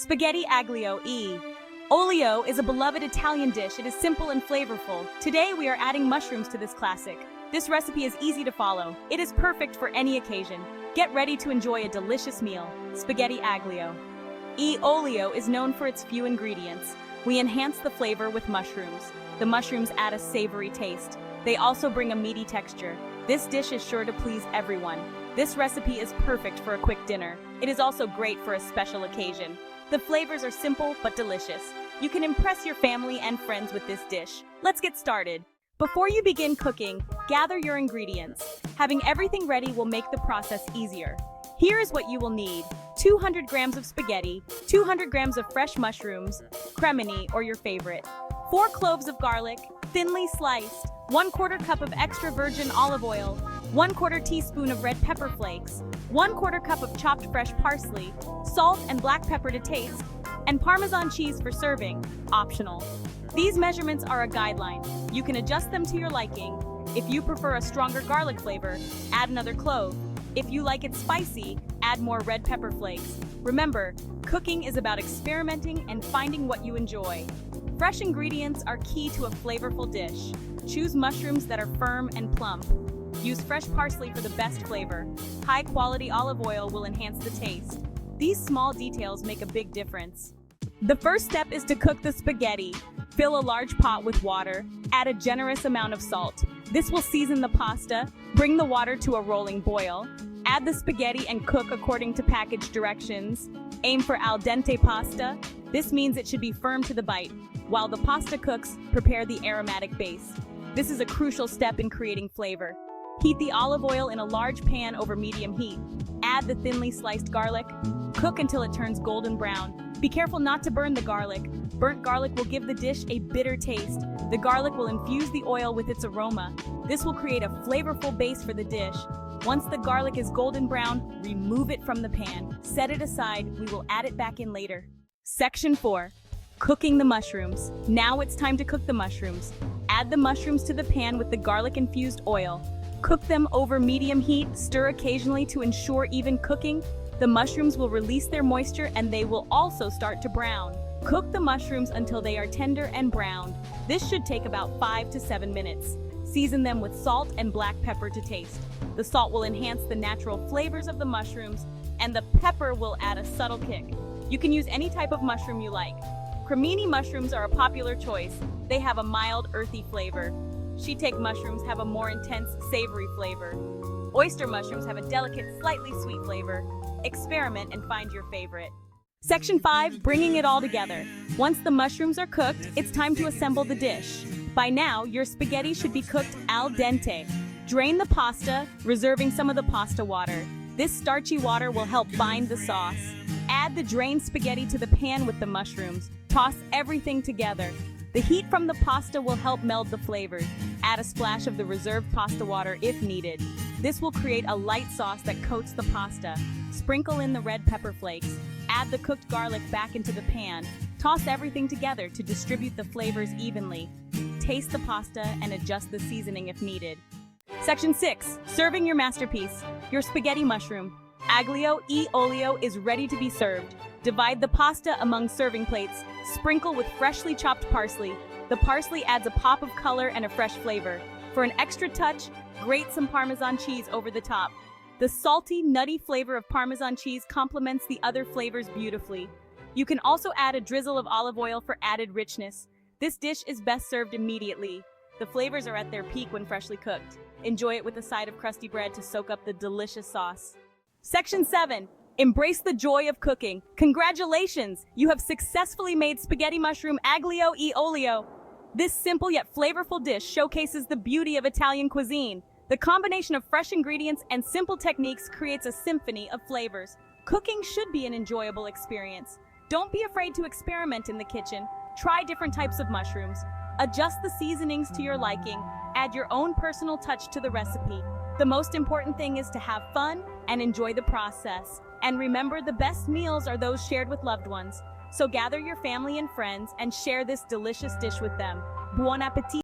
Spaghetti Aglio E Olio is a beloved Italian dish. It is simple and flavorful. Today we are adding mushrooms to this classic. This recipe is easy to follow. It is perfect for any occasion. Get ready to enjoy a delicious meal. Spaghetti Aglio E Olio is known for its few ingredients. We enhance the flavor with mushrooms. The mushrooms add a savory taste. They also bring a meaty texture. This dish is sure to please everyone. This recipe is perfect for a quick dinner. It is also great for a special occasion. The flavors are simple but delicious. You can impress your family and friends with this dish. Let's get started. Before you begin cooking, gather your ingredients. Having everything ready will make the process easier. Here is what you will need: 200 grams of spaghetti, 200 grams of fresh mushrooms, cremini or your favorite, 4 cloves of garlic, thinly sliced, 1/4 cup of extra virgin olive oil, 1/4 teaspoon of red pepper flakes, 1/4 cup of chopped fresh parsley, salt and black pepper to taste, and Parmesan cheese for serving, optional. These measurements are a guideline. You can adjust them to your liking. If you prefer a stronger garlic flavor, add another clove. If you like it spicy, add more red pepper flakes. Remember, cooking is about experimenting and finding what you enjoy. Fresh ingredients are key to a flavorful dish. Choose mushrooms that are firm and plump. Use fresh parsley for the best flavor. High-quality olive oil will enhance the taste. These small details make a big difference. The first step is to cook the spaghetti. Fill a large pot with water. Add a generous amount of salt. This will season the pasta. Bring the water to a rolling boil. Add the spaghetti and cook according to package directions. Aim for al dente pasta. This means it should be firm to the bite. While the pasta cooks, prepare the aromatic base. This is a crucial step in creating flavor. Heat the olive oil in a large pan over medium heat. Add the thinly sliced garlic. Cook until it turns golden brown. Be careful not to burn the garlic. Burnt garlic will give the dish a bitter taste. The garlic will infuse the oil with its aroma. This will create a flavorful base for the dish. Once the garlic is golden brown, remove it from the pan. Set it aside. We will add it back in later. Section 4. Cooking the mushrooms. Now it's time to cook the mushrooms. Add the mushrooms to the pan with the garlic-infused oil. Cook them over medium heat. Stir occasionally to ensure even cooking. The mushrooms will release their moisture and they will also start to brown. Cook the mushrooms until they are tender and browned. This should take about 5 to 7 minutes. Season them with salt and black pepper to taste. The salt will enhance the natural flavors of the mushrooms, and the pepper will add a subtle kick. You can use any type of mushroom you like. Cremini mushrooms are a popular choice. They have a mild, earthy flavor. Shiitake mushrooms have a more intense, savory flavor. Oyster mushrooms have a delicate, slightly sweet flavor. Experiment and find your favorite. Section 5, bringing it all together. Once the mushrooms are cooked, it's time to assemble the dish. By now, your spaghetti should be cooked al dente. Drain the pasta, reserving some of the pasta water. This starchy water will help bind the sauce. Add the drained spaghetti to the pan with the mushrooms. Toss everything together. The heat from the pasta will help meld the flavors. Add a splash of the reserved pasta water if needed. This will create a light sauce that coats the pasta. Sprinkle in the red pepper flakes. Add the cooked garlic back into the pan. Toss everything together to distribute the flavors evenly. Taste the pasta and adjust the seasoning if needed. Section 6. Serving your masterpiece. Your spaghetti mushroom Aglio E Olio is ready to be served. Divide the pasta among serving plates. Sprinkle with freshly chopped parsley. The parsley adds a pop of color and a fresh flavor. For an extra touch, grate some Parmesan cheese over the top. The salty, nutty flavor of Parmesan cheese complements the other flavors beautifully. You can also add a drizzle of olive oil for added richness. This dish is best served immediately. The flavors are at their peak when freshly cooked. Enjoy it with a side of crusty bread to soak up the delicious sauce. Section 7. Embrace the joy of cooking. Congratulations! You have successfully made spaghetti mushroom Aglio E Olio. This simple yet flavorful dish showcases the beauty of Italian cuisine. The combination of fresh ingredients and simple techniques creates a symphony of flavors. Cooking should be an enjoyable experience. Don't be afraid to experiment in the kitchen. Try different types of mushrooms. Adjust the seasonings to your liking. Add your own personal touch to the recipe. The most important thing is to have fun and enjoy the process. And remember, the best meals are those shared with loved ones. So gather your family and friends and share this delicious dish with them. Buon appetito!